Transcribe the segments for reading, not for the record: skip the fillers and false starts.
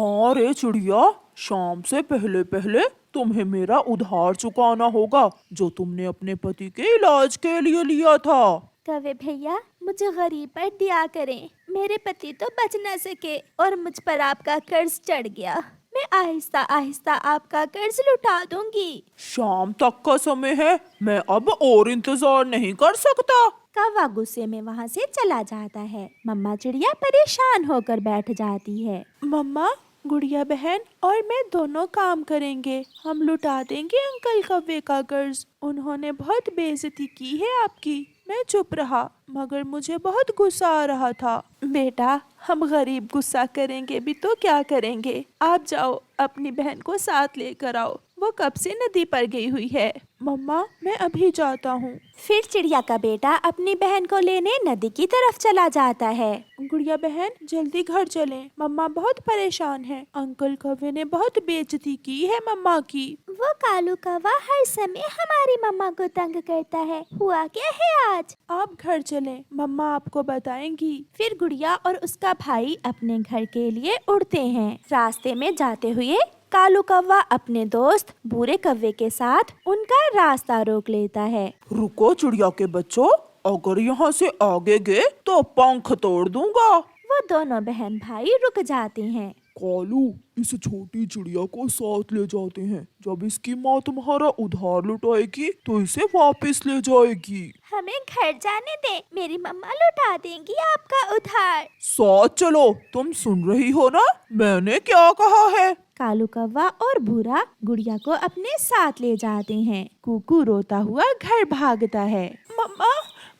हाँ रे चिड़िया, शाम से पहले पहले तुम्हें मेरा उधार चुकाना होगा जो तुमने अपने पति के इलाज के लिए लिया था। कौवे भैया, मुझे गरीब पर दिया करें। मेरे पति तो बच न सके और मुझ पर आपका कर्ज चढ़ गया। मैं आहिस्ता आहिस्ता आपका कर्ज लुटा दूंगी। शाम तक का समय है, मैं अब और इंतजार नहीं कर सकता। कौवा गुस्से में वहाँ से चला जाता है। मम्मा चिड़िया परेशान होकर बैठ जाती है। मम्मा, गुड़िया बहन और मैं दोनों काम करेंगे। हम लुटा देंगे अंकल कौवे का कर्ज। उन्होंने बहुत बेइज्जती की है आपकी। मैं चुप रहा मगर मुझे बहुत गुस्सा आ रहा था। बेटा, हम गरीब गुस्सा करेंगे भी तो क्या करेंगे। आप जाओ, अपनी बहन को साथ लेकर आओ। वो कब से नदी पर गई हुई है। मम्मा, मैं अभी जाता हूँ। फिर चिड़िया का बेटा अपनी बहन को लेने नदी की तरफ चला जाता है। गुड़िया बहन, जल्दी घर चलें। मम्मा बहुत परेशान है। अंकल कौवे ने बहुत बेइज्जती की है मम्मा की। वो कालू कौवा हर समय हमारी मम्मा को तंग करता है। हुआ क्या है आज? आप घर चलें, मम्मा आपको बताएंगी। फिर गुड़िया और उसका भाई अपने घर के लिए उड़ते हैं। रास्ते में जाते हुए कालू कौवा अपने दोस्त भूरे कौवे के साथ उनका रास्ता रोक लेता है। रुको चिड़िया के बच्चों, अगर यहाँ से आगे गए तो पंख तोड़ दूंगा। वो दोनों बहन भाई रुक जाते हैं। कालू, इस छोटी चिड़िया को साथ ले जाते हैं। जब इसकी माँ तुम्हारा उधार लुटाएगी तो इसे वापस ले जाएगी। हमें घर जाने दे, मेरी मम्मा लौटा देंगी आपका उधार। साथ चलो, तुम सुन रही हो ना मैंने क्या कहा है। कालू कौवा और भूरा गुड़िया को अपने साथ ले जाते हैं। कुकू रोता हुआ घर भागता है। मम्मा,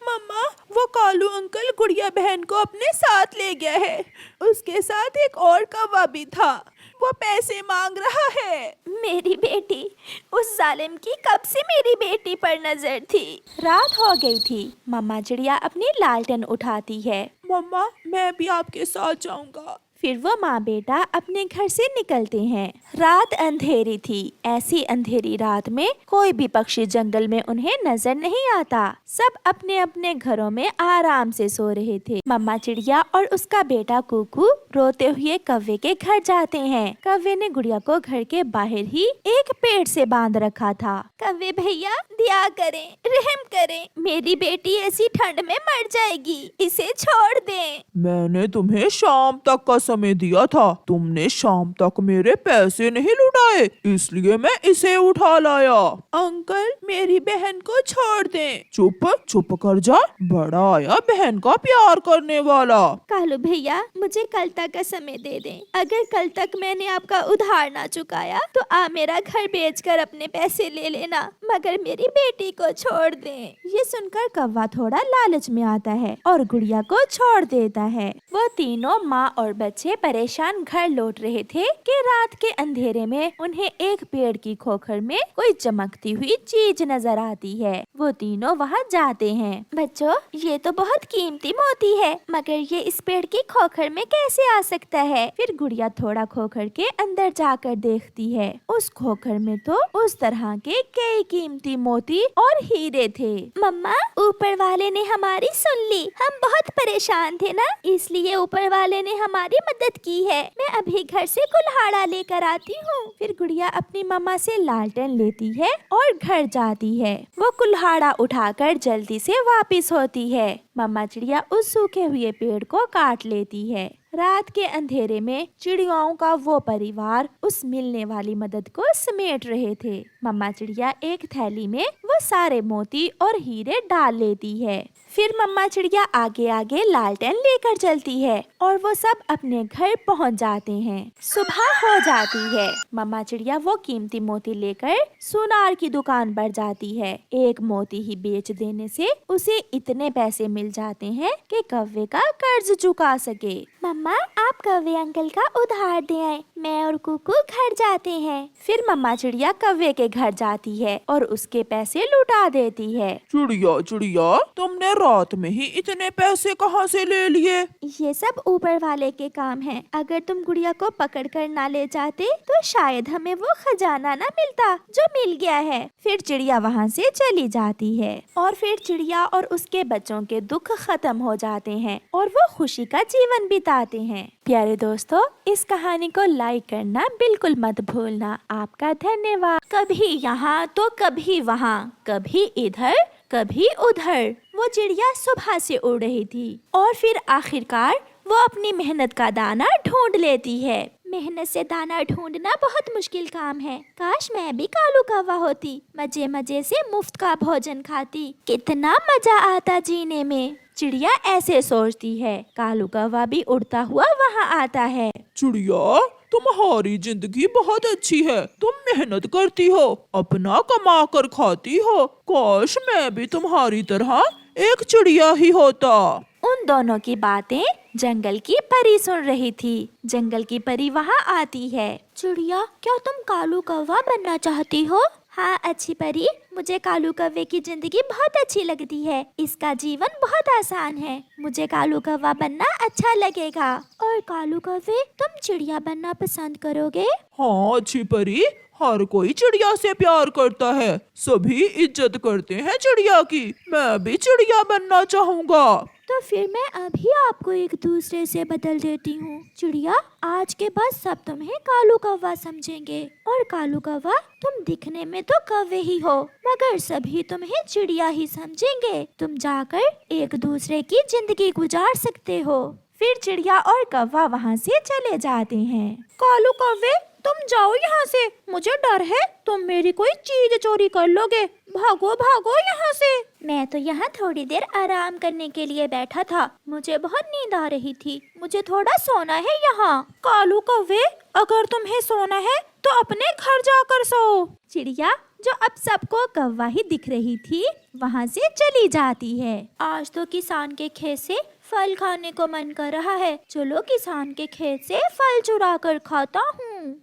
मम्मा, वो कालू अंकल गुड़िया बहन को अपने साथ ले गया है। उसके साथ एक और कौवा भी था। वो पैसे मांग रहा है। मेरी बेटी, उस जालिम की कब से मेरी बेटी पर नजर थी। रात हो गई थी। मम्मा चिड़िया अपनी लालटेन उठाती है। मम्मा, मैं भी आपके साथ जाऊंगा। फिर वो माँ बेटा अपने घर से निकलते हैं। रात अंधेरी थी। ऐसी अंधेरी रात में कोई भी पक्षी जंगल में उन्हें नजर नहीं आता। सब अपने अपने घरों में आराम से सो रहे थे। मम्मा चिड़िया और उसका बेटा कुकू रोते हुए कौवे के घर जाते हैं। कौवे ने गुड़िया को घर के बाहर ही एक पेड़ से बांध रखा था। कौवे भैया, दया करें, रहम करें, मेरी बेटी ऐसी ठंड में मर जाएगी, इसे छोड़ दें। मैंने तुम्हें शाम तक का समय दिया था, तुमने शाम तक मेरे पैसे नहीं लुटाए, इसलिए मैं इसे उठा लाया। अंकल, मेरी बहन को छोड़ दें। चुप चुप कर जा, बड़ा आया बहन का प्यार करने वाला। कालू भैया, मुझे कल तक का समय दे दें। अगर कल तक मैंने आपका उधार ना चुकाया तो आप मेरा घर बेचकर अपने पैसे ले लेना, मगर मेरी बेटी को छोड़ दें। ये सुनकर कौवा थोड़ा लालच में आता है और गुड़िया को छोड़ देता है। वो तीनों माँ और बच्चे परेशान घर लौट रहे थे कि रात के अंधेरे में उन्हें एक पेड़ की खोखर में कोई चमकती हुई चीज नजर आती है। वो तीनों वहाँ जाते हैं। बच्चों, ये तो बहुत कीमती मोती है, मगर ये इस पेड़ की खोखर में कैसे आ सकता है? फिर गुड़िया थोड़ा खोखर के अंदर जाकर देखती है। उस खोखर में तो उस तरह के कई कीमती मोती और हीरे थे। मम्मा, ऊपर वाले ने हमारी सुन ली। हम बहुत परेशान थे ना, इसलिए ऊपर वाले ने हमारी मदद की है। मैं अभी घर से कुल्हाड़ा लेकर आती हूँ। फिर गुड़िया अपनी मम्मा से लालटेन लेती है और घर जाती है। वो कुल्हाड़ा उठाकर जल्दी से वापस होती है। मम्मा चिड़िया उस सूखे हुए पेड़ को काट लेती है। रात के अंधेरे में चिड़ियाओं का वो परिवार उस मिलने वाली मदद को समेट रहे थे। मम्मा चिड़िया एक थैली में वो सारे मोती और हीरे डाल लेती है। फिर मम्मा चिड़िया आगे आगे लालटेन लेकर चलती है और वो सब अपने घर पहुंच जाते हैं। सुबह हो जाती है। मम्मा चिड़िया वो कीमती मोती लेकर सुनार की दुकान पर जाती है। एक मोती ही बेच देने से उसे इतने पैसे मिल जाते हैं कि कौवे का कर्ज चुका सके। मम्मा, आप कौवे अंकल का उधार दे आए। मैं और कुकू घर जाते हैं। फिर मम्मा चिड़िया कौवे के घर जाती है और उसके पैसे लुटा देती है। चिड़िया चिड़िया, तुमने रात में ही इतने पैसे कहाँ से ले लिए? ये सब ऊपर वाले के काम है। अगर तुम गुड़िया को पकड़ कर ना ले जाते तो शायद हमें वो खजाना ना मिलता जो मिल गया है। फिर चिड़िया वहाँ से चली जाती है और फिर चिड़िया और उसके बच्चों के दुख खत्म हो जाते हैं और वो खुशी का जीवन बिताते हैं। प्यारे दोस्तों, इस कहानी को लाइक करना बिल्कुल मत भूलना। आपका धन्यवाद। कभी यहाँ तो कभी वहाँ, कभी इधर कभी उधर, वो चिड़िया सुबह से उड़ रही थी और फिर आखिरकार वो अपनी मेहनत का दाना ढूंढ लेती है। मेहनत से दाना ढूंढना बहुत मुश्किल काम है। काश मैं भी कालू कौवा होती, मजे मजे से मुफ्त का भोजन खाती, कितना मजा आता जीने में। चिड़िया ऐसे सोचती है। कालू कौवा भी उड़ता हुआ वहाँ आता है। चिड़िया, तुम्हारी जिंदगी बहुत अच्छी है। तुम मेहनत करती हो, अपना कमा कर खाती हो। काश मैं भी तुम्हारी तरह एक चिड़िया ही होता। उन दोनों की बातें जंगल की परी सुन रही थी। जंगल की परी वहाँ आती है। चिड़िया, क्या तुम कालू कौवा बनना चाहती हो? हाँ अच्छी परी, मुझे कालू कौवे की जिंदगी बहुत अच्छी लगती है। इसका जीवन बहुत आसान है। मुझे कालू कौवा बनना अच्छा लगेगा। और कालू कौवे, तुम चिड़िया बनना पसंद करोगे? हाँ अच्छी परी, हर कोई चिड़िया से प्यार करता है। सभी इज्जत करते हैं चिड़िया की। मैं भी चिड़िया बनना चाहूँगा। तो फिर मैं अभी आपको एक दूसरे से बदल देती हूँ। चिड़िया, आज के बाद सब तुम्हें कालू कौवा समझेंगे। और कालू कौवा, तुम दिखने में तो कौवे ही हो, मगर सभी तुम्हें चिड़िया ही समझेंगे। तुम जाकर एक दूसरे की जिंदगी गुजार सकते हो। फिर चिड़िया और कौवा वहाँ से चले जाते हैं। कालू कौवे, तुम जाओ यहाँ से, मुझे डर है तुम मेरी कोई चीज चोरी कर लोगे। भागो भागो यहाँ से। मैं तो यहाँ थोड़ी देर आराम करने के लिए बैठा था। मुझे बहुत नींद आ रही थी। मुझे थोड़ा सोना है यहाँ। कालू कौवे, अगर तुम्हें सोना है तो अपने घर जाकर सो। चिड़िया, जो अब सबको कौवा ही दिख रही थी, वहाँ से चली जाती है। आज तो किसान के खेत से फल खाने को मन कर रहा है। चलो किसान के खेत से फल चुरा कर खाता हूँ।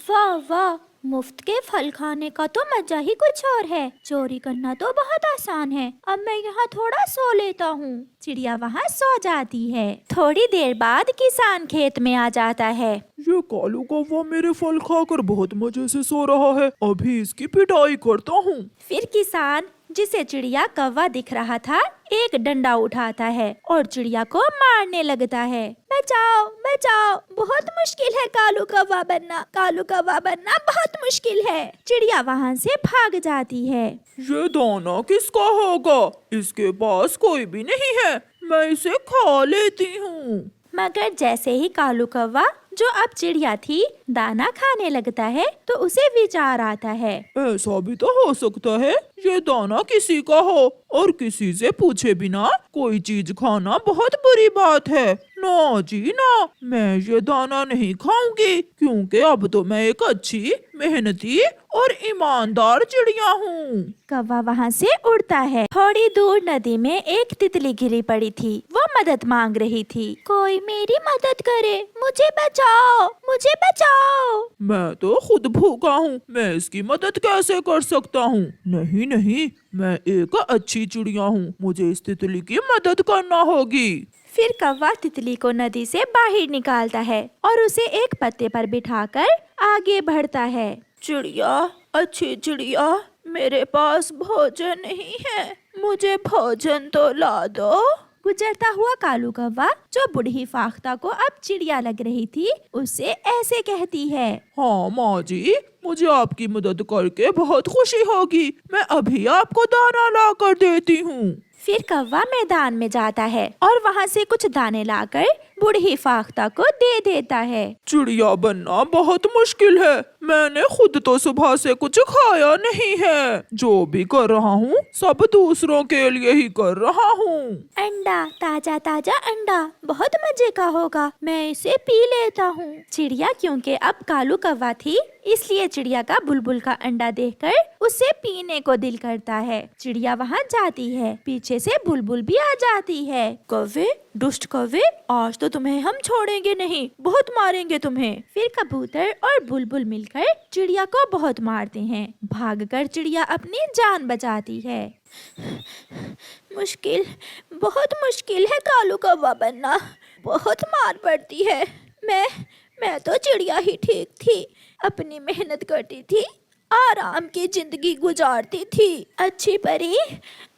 वाह वाह, मुफ्त के फल खाने का तो मजा ही कुछ और है। चोरी करना तो बहुत आसान है। अब मैं यहाँ थोड़ा सो लेता हूँ। चिड़िया वहाँ सो जाती है। थोड़ी देर बाद किसान खेत में आ जाता है। ये कालू कौवा मेरे फल खाकर बहुत मजे से सो रहा है। अभी इसकी पिटाई करता हूँ। फिर किसान, जिसे चिड़िया कौवा दिख रहा था, एक डंडा उठाता है और चिड़िया को मारने लगता है। बचाओ बचाओ, बहुत मुश्किल है कालू कौवा बनना। कालू कौवा बनना बहुत मुश्किल है। चिड़िया वहाँ से भाग जाती है। ये दाना किसका होगा? इसके पास कोई भी नहीं है। मैं इसे खा लेती हूँ। मगर जैसे ही कालू कौवा, जो अब चिड़िया थी, दाना खाने लगता है, तो उसे विचार आता है। ऐसा भी तो हो सकता है ये दाना किसी का हो और किसी से पूछे बिना कोई चीज खाना बहुत बुरी बात है। ना जी ना, मैं ये दाना नहीं खाऊंगी, क्योंकि अब तो मैं एक अच्छी, मेहनती और ईमानदार चिड़िया हूँ। कौवा वहाँ से उड़ता है। थोड़ी दूर नदी में एक तितली गिरी पड़ी थी। वो मदद मांग रही थी। कोई मेरी मदद करे, मुझे बचाओ, मुझे बचाओ। मैं तो खुद भूखा हूँ, मैं इसकी मदद कैसे कर सकता हूँ? नहीं नहीं, मैं एक अच्छी चिड़िया हूँ, मुझे इस तितली की मदद करना होगी। फिर कौवा तितली को नदी से बाहर निकालता है और उसे एक पत्ते पर बिठाकर आगे बढ़ता है। चिड़िया, अच्छी चिड़िया, मेरे पास भोजन नहीं है, मुझे भोजन तो ला दो। गुजरता हुआ कालू कौवा, जो बूढ़ी फाख्ता को अब चिड़िया लग रही थी, उससे ऐसे कहती है। हाँ माँ जी, मुझे आपकी मदद करके बहुत खुशी होगी। मैं अभी आपको दाना ला कर देती हूँ। फिर कौवा मैदान में जाता है और वहाँ से कुछ दाने लाकर बूढ़ी फाख्ता को दे देता है। चिड़िया बनना बहुत मुश्किल है। मैंने खुद तो सुबह से कुछ खाया नहीं है। जो भी कर रहा हूँ सब दूसरों के लिए ही कर रहा हूँ। अंडा, ताजा ताजा अंडा, बहुत मजे का होगा, मैं इसे पी लेता हूँ। चिड़िया, क्योंकि अब कालू कौवा थी, इसलिए चिड़िया का बुलबुल का अंडा देखकर उसे पीने को दिल करता है। चिड़िया वहाँ जाती है। पीछे से बुलबुल भी आ जाती है। कौवे, दुष्ट कौवे, आज तो तुम्हें हम छोड़ेंगे नहीं, बहुत मारेंगे तुम्हें। फिर कबूतर और बुलबुल मिलकर चिड़िया को बहुत मारते हैं। भागकर चिड़िया अपनी जान बचाती है। मुश्किल, बहुत मुश्किल है कालू कौवा बनना, बहुत मार पड़ती है। मैं तो चिड़िया ही ठीक थी, अपनी मेहनत करती थी, आराम की जिंदगी गुजारती थी। अच्छी परी,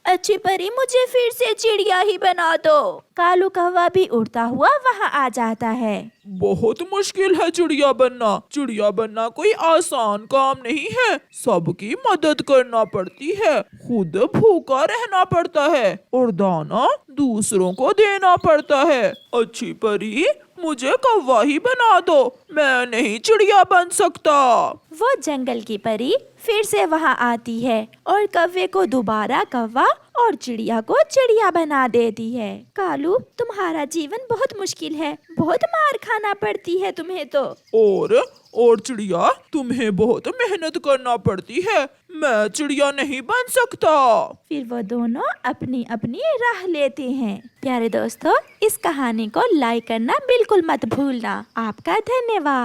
अच्छी परी, मुझे फिर से चिड़िया ही बना दो। कालू कौवा भी उड़ता हुआ वहाँ आ जाता है। बहुत मुश्किल है चिड़िया बनना। चिड़िया बनना कोई आसान काम नहीं है। सबकी मदद करना पड़ती है, खुद भूखा रहना पड़ता है और दाना दूसरों को देना पड़ता है। अच्छी परी, मुझे कौवा ही बना दो, मैं नहीं चिड़िया बन सकता। वो जंगल की परी फिर से वहाँ आती है और कौवे को दोबारा कौवा और चिड़िया को चिड़िया बना देती है। कालू, तुम्हारा जीवन बहुत मुश्किल है, बहुत मार खाना पड़ती है तुम्हें तो। और चिड़िया, तुम्हें बहुत मेहनत करना पड़ती है, मैं चिड़िया नहीं बन सकता। फिर वो दोनों अपनी अपनी राह लेते हैं। प्यारे दोस्तों, इस कहानी को लाइक करना बिल्कुल मत भूलना। आपका धन्यवाद।